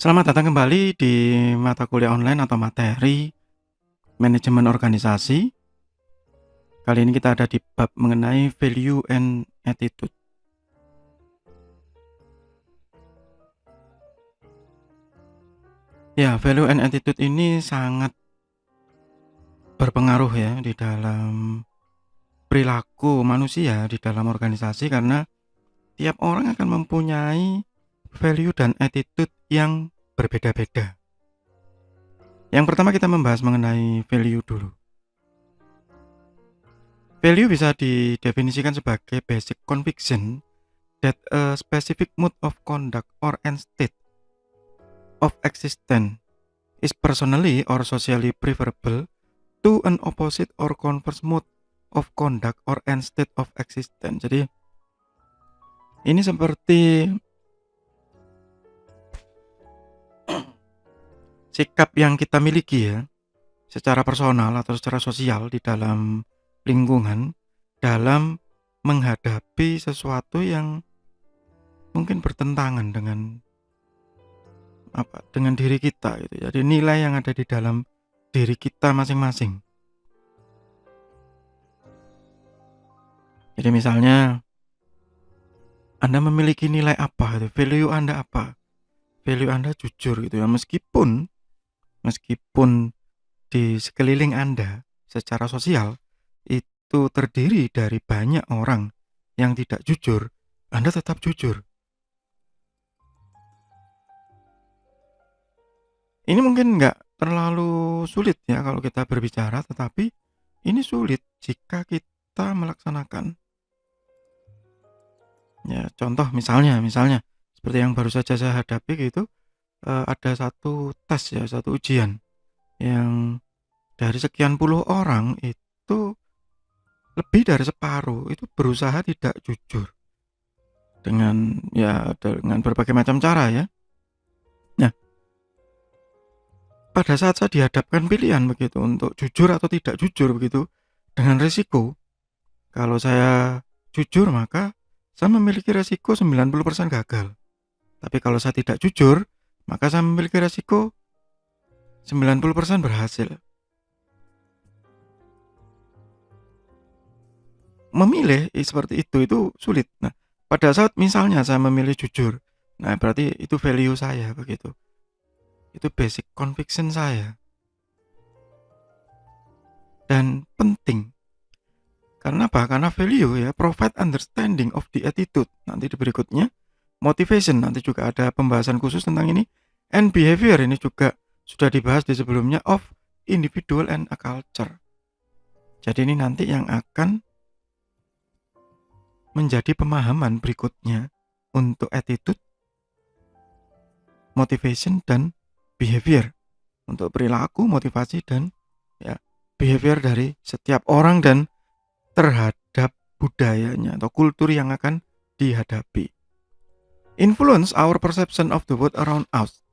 Selamat datang kembali di mata kuliah online atau materi manajemen organisasi. Kali ini kita ada di bab mengenai value and attitude. Ya, value and attitude ini sangat berpengaruh ya di dalam perilaku manusia di dalam organisasi, karena tiap orang akan mempunyai value dan attitude yang berbeda-beda. Yang pertama kita membahas mengenai value dulu. Value bisa didefinisikan sebagai basic conviction that a specific mode of conduct or end state of existence is personally or socially preferable to an opposite or converse mode of conduct or end state of existence. Jadi ini seperti sikap yang kita miliki ya, secara personal atau secara sosial di dalam lingkungan dalam menghadapi sesuatu yang mungkin bertentangan dengan diri kita gitu. Jadi nilai yang ada di dalam diri kita masing-masing. Jadi misalnya Anda memiliki nilai apa gitu, value Anda apa? Value Anda jujur gitu ya, meskipun di sekeliling Anda secara sosial itu terdiri dari banyak orang yang tidak jujur, Anda tetap jujur. Ini mungkin nggak terlalu sulit ya kalau kita berbicara, tetapi ini sulit jika kita melaksanakan. Ya, contoh misalnya seperti yang baru saja saya hadapi gitu, ada satu tes ya, satu ujian yang dari sekian puluh orang itu lebih dari separuh itu berusaha tidak jujur dengan berbagai macam cara ya. Nah, pada saat saya dihadapkan pilihan begitu untuk jujur atau tidak jujur begitu, dengan risiko kalau saya jujur maka saya memiliki resiko 90% gagal. Tapi kalau saya tidak jujur, maka saya memiliki resiko 90% berhasil. Memilih seperti itu sulit. Nah, pada saat misalnya saya memilih jujur, nah berarti itu value saya begitu. Itu basic conviction saya. Dan penting. Karena apa? Karena value ya provide understanding of the attitude. Nanti di berikutnya motivation, nanti juga ada pembahasan khusus tentang ini. And behavior, ini juga sudah dibahas di sebelumnya, of individual and a culture. Jadi ini nanti yang akan menjadi pemahaman berikutnya untuk attitude, motivation, dan behavior. Untuk perilaku, motivasi, dan ya behavior dari setiap orang dan terhadap budayanya atau kultur yang akan dihadapi. Influence our perception of the world around us.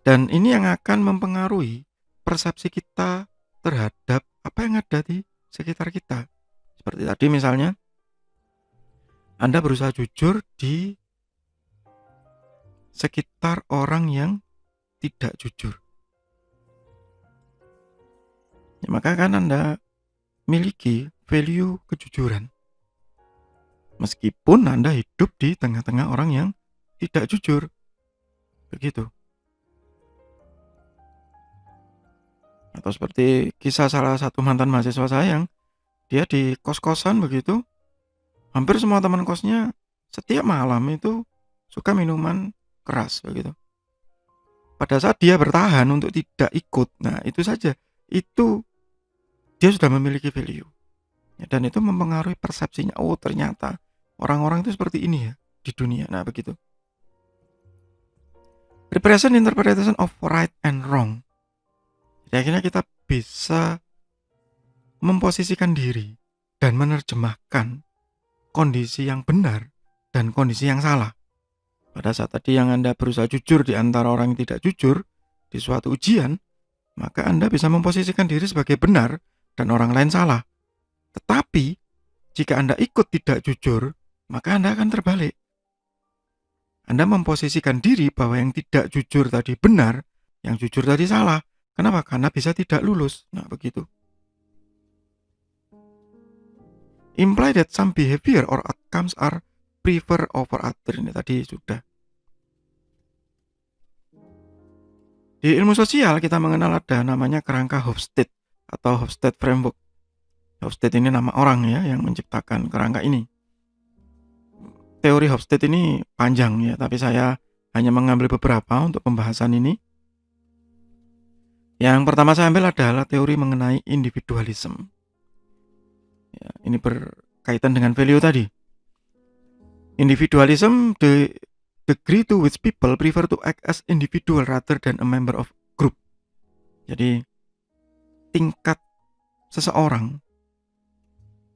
Dan ini yang akan mempengaruhi persepsi kita terhadap apa yang ada di sekitar kita. Seperti tadi misalnya, Anda berusaha jujur di sekitar orang yang tidak jujur. Ya, maka kan Anda miliki value kejujuran. Meskipun Anda hidup di tengah-tengah orang yang tidak jujur. Begitu. Atau seperti kisah salah satu mantan mahasiswa saya yang dia di kos-kosan begitu. Hampir semua teman kosnya setiap malam itu suka minuman keras begitu. Pada saat dia bertahan untuk tidak ikut, nah itu saja. Itu dia sudah memiliki value. Ya, dan itu mempengaruhi persepsinya. Oh, ternyata orang-orang itu seperti ini ya di dunia. Nah, begitu. Represent interpretation of right and wrong. Jadi akhirnya kita bisa memposisikan diri dan menerjemahkan kondisi yang benar dan kondisi yang salah. Pada saat tadi yang Anda berusaha jujur di antara orang yang tidak jujur di suatu ujian, maka Anda bisa memposisikan diri sebagai benar dan orang lain salah. Tetapi jika Anda ikut tidak jujur, maka Anda akan terbalik. Anda memposisikan diri bahwa yang tidak jujur tadi benar, yang jujur tadi salah. Kenapa? Karena bisa tidak lulus. Nah, begitu. Imply that some behavior or outcomes are prefer over other. Ini tadi sudah. Di ilmu sosial kita mengenal ada namanya kerangka Hofstede atau Hofstede Framework. Hofstede ini nama orang ya yang menciptakan kerangka ini. Teori Hofstede ini panjang ya, tapi saya hanya mengambil beberapa untuk pembahasan ini. Yang pertama saya ambil adalah teori mengenai individualism. Ya, ini berkaitan dengan value tadi. Individualism, the degree to which people prefer to act as individual rather than a member of group. Jadi tingkat seseorang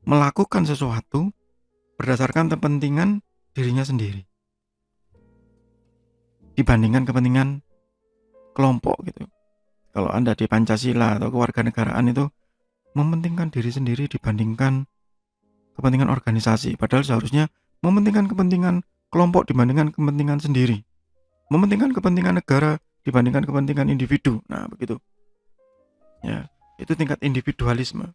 melakukan sesuatu berdasarkan kepentingan dirinya sendiri dibandingkan kepentingan kelompok gitu. Kalau Anda di Pancasila atau kewarganegaraan itu mementingkan diri sendiri dibandingkan kepentingan organisasi, padahal seharusnya mementingkan kepentingan kelompok dibandingkan kepentingan sendiri, mementingkan kepentingan negara dibandingkan kepentingan individu. Nah, begitu. Ya, itu tingkat individualisme.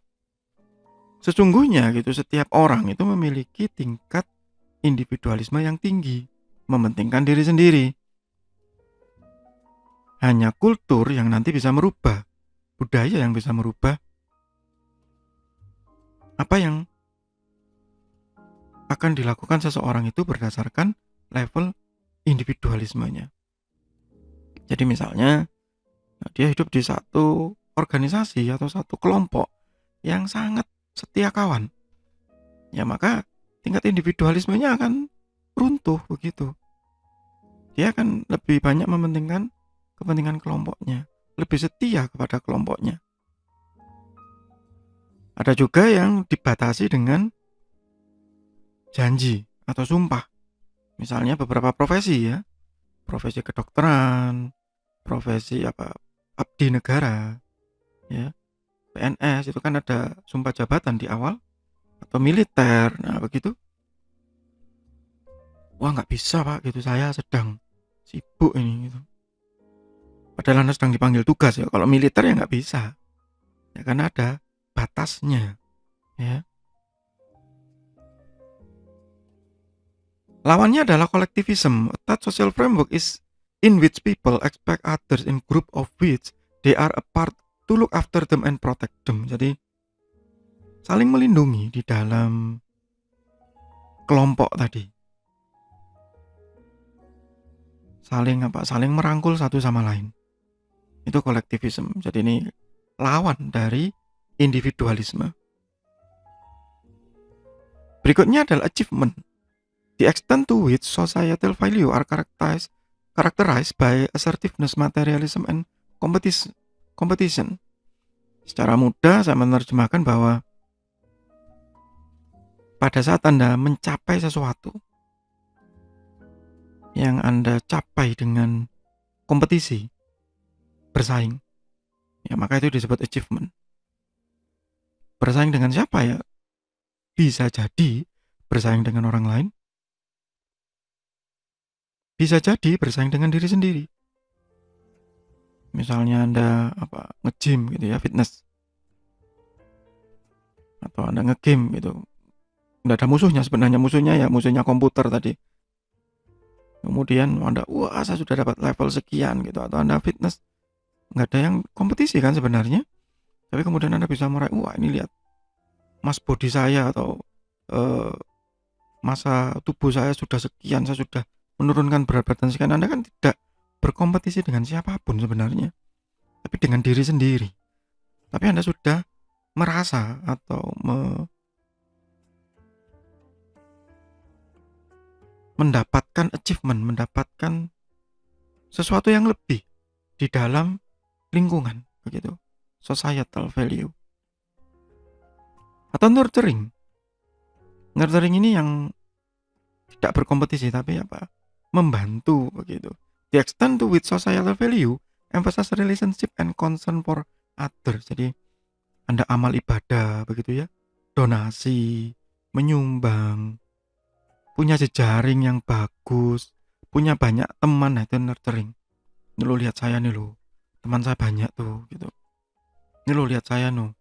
Sesungguhnya gitu setiap orang itu memiliki tingkat individualisme yang tinggi, mementingkan diri sendiri. Hanya kultur yang nanti bisa merubah, budaya yang bisa merubah apa yang akan dilakukan seseorang itu berdasarkan level individualismenya. Jadi misalnya dia hidup di satu organisasi atau satu kelompok yang sangat setia kawan, ya maka tingkat individualismenya akan runtuh begitu. Dia akan lebih banyak mementingkan kepentingan kelompoknya, lebih setia kepada kelompoknya. Ada juga yang dibatasi dengan janji atau sumpah. Misalnya beberapa profesi ya, profesi kedokteran, profesi abdi negara, ya, PNS itu kan ada sumpah jabatan di awal, atau militer. Nah begitu, wah nggak bisa Pak gitu, saya sedang sibuk ini gitu. Padahal Anda sedang dipanggil tugas ya. Kalau militer ya nggak bisa, ya karena ada batasnya, ya. Lawannya adalah collectivism. That social framework is in which people expect others in group of which they are a part to look after them and protect them. Jadi saling melindungi di dalam kelompok tadi. Saling merangkul satu sama lain. Itu kolektivisme. Jadi ini lawan dari individualisme. Berikutnya adalah achievement. The extent to which societal value are characterized by assertiveness, materialism, and competition. Secara mudah saya menerjemahkan bahwa pada saat Anda mencapai sesuatu yang Anda capai dengan kompetisi, bersaing, ya maka itu disebut achievement. Bersaing dengan siapa ya? Bisa jadi bersaing dengan orang lain, bisa jadi bersaing dengan diri sendiri. Misalnya Anda nge-gym gitu ya, fitness, atau Anda nge-game gitu, nggak ada musuhnya sebenarnya, musuhnya komputer tadi. Kemudian Anda, wah saya sudah dapat level sekian gitu, atau Anda fitness, nggak ada yang kompetisi kan sebenarnya, tapi kemudian Anda bisa meraih, wah ini lihat mass body saya atau masa tubuh saya sudah sekian, saya sudah menurunkan berat badan sekian. Anda kan tidak berkompetisi dengan siapapun sebenarnya, tapi dengan diri sendiri. Tapi Anda sudah merasa atau mendapatkan achievement, mendapatkan sesuatu yang lebih di dalam lingkungan, begitu. Societal value. Atau nurturing. Nurturing ini yang tidak berkompetisi tapi membantu begitu. The extent to which societal value emphasize relationship and concern for others. Jadi Anda amal ibadah begitu ya, donasi, menyumbang, punya jejaring yang bagus, punya banyak teman, nah itu nurturing. Ini lo lihat saya nih lo, teman saya banyak tuh gitu. Ini lo lihat saya no,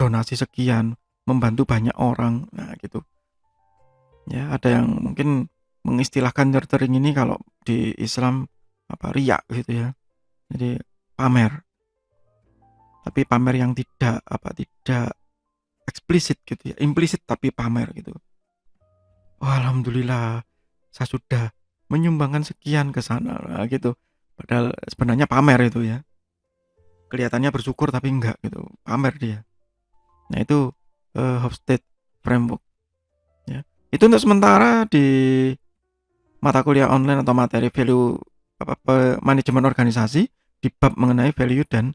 donasi sekian, membantu banyak orang, nah gitu. Ya ada yang mungkin mengistilahkan nurturing ini kalau di Islam apa riya gitu ya. Jadi pamer. Tapi pamer yang tidak eksplisit gitu ya, implisit tapi pamer gitu. Oh, alhamdulillah saya sudah menyumbangkan sekian ke sana nah, gitu. Padahal sebenarnya pamer itu ya. Kelihatannya bersyukur tapi enggak gitu. Pamer dia. Nah, itu Hofstede framework ya. Itu untuk sementara di mata kuliah online atau materi value manajemen organisasi di bab mengenai value dan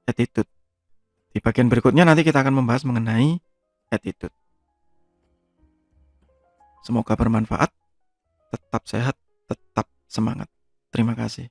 attitude. Di bagian berikutnya nanti kita akan membahas mengenai attitude. Semoga bermanfaat, tetap sehat, tetap semangat. Terima kasih.